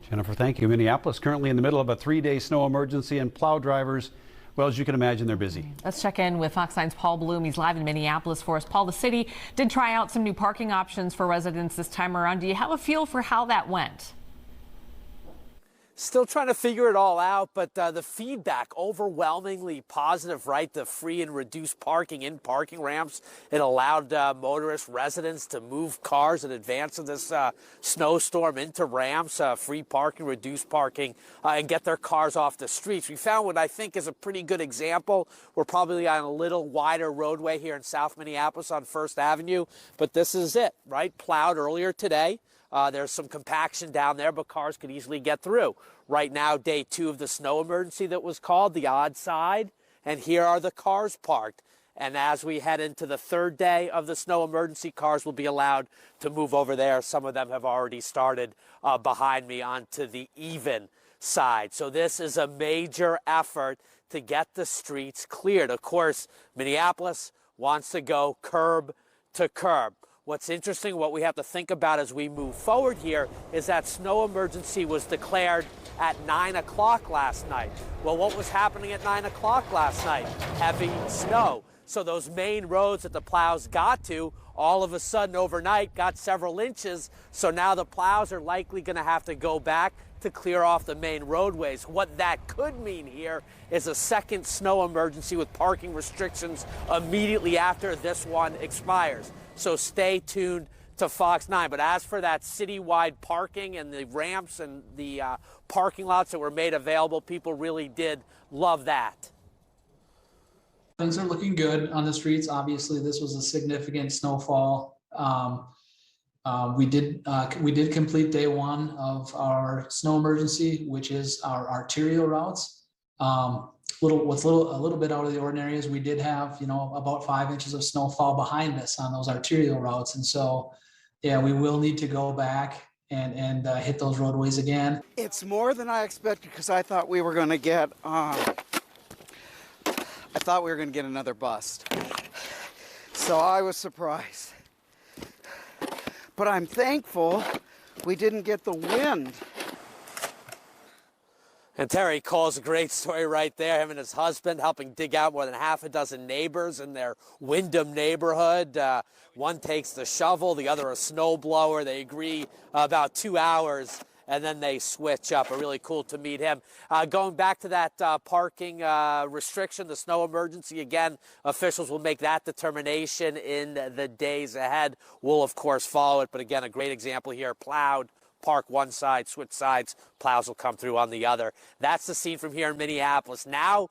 Jennifer, thank you. Minneapolis currently in the middle of a 3-day snow emergency, and plow drivers, well, as you can imagine, they're busy. Let's check in with Fox 9's Paul Bloom. He's live in Minneapolis for us. Paul, the city did try out some new parking options for residents this time around. Do you have a feel for how that went? Still trying to figure it all out, but the feedback overwhelmingly positive, right? The free and reduced parking in parking ramps. It allowed motorists, residents to move cars in advance of this snowstorm into ramps, free parking, reduced parking, and get their cars off the streets. We found what I think is a pretty good example. We're probably on a little wider roadway here in South Minneapolis on First Avenue, but this is it, right? Plowed earlier today. There's some compaction down there, but cars could easily get through. Right now, day 2 of the snow emergency that was called, the odd side, and here are the cars parked. And as we head into the 3rd day of the snow emergency, cars will be allowed to move over there. Some of them have already started behind me onto the even side. So this is a major effort to get the streets cleared. Of course, Minneapolis wants to go curb to curb. What's interesting, what we have to think about as we move forward here is that snow emergency was declared at 9 o'clock last night. Well, what was happening at 9 o'clock last night? Heavy snow. So those main roads that the plows got to, all of a sudden overnight got several inches. So now the plows are likely going to have to go back to clear off the main roadways. What that could mean here is a second snow emergency with parking restrictions immediately after this one expires. So stay tuned to Fox 9. But as for that citywide parking and the ramps and the parking lots that were made available, people really did love that. Things are looking good on the streets. Obviously, this was a significant snowfall. We did complete day 1 of our snow emergency, which is our arterial routes. A little bit out of the ordinary is we did have, about 5 inches of snowfall behind us on those arterial routes. And so, yeah, we will need to go back and hit those roadways again. It's more than I expected because I thought we were going to get, another bust. So I was surprised. But I'm thankful we didn't get the wind. And Terry calls a great story right there. Him and his husband helping dig out more than half a dozen neighbors in their Wyndham neighborhood. One takes the shovel, the other a snowblower. They agree about 2 hours, and then they switch up. Really cool to meet him. Going back to that parking restriction, the snow emergency, again, officials will make that determination in the days ahead. We'll, of course, follow it. But again, a great example here, plowed. Park one side, switch sides, plows will come through on the other. That's the scene from here in Minneapolis. Now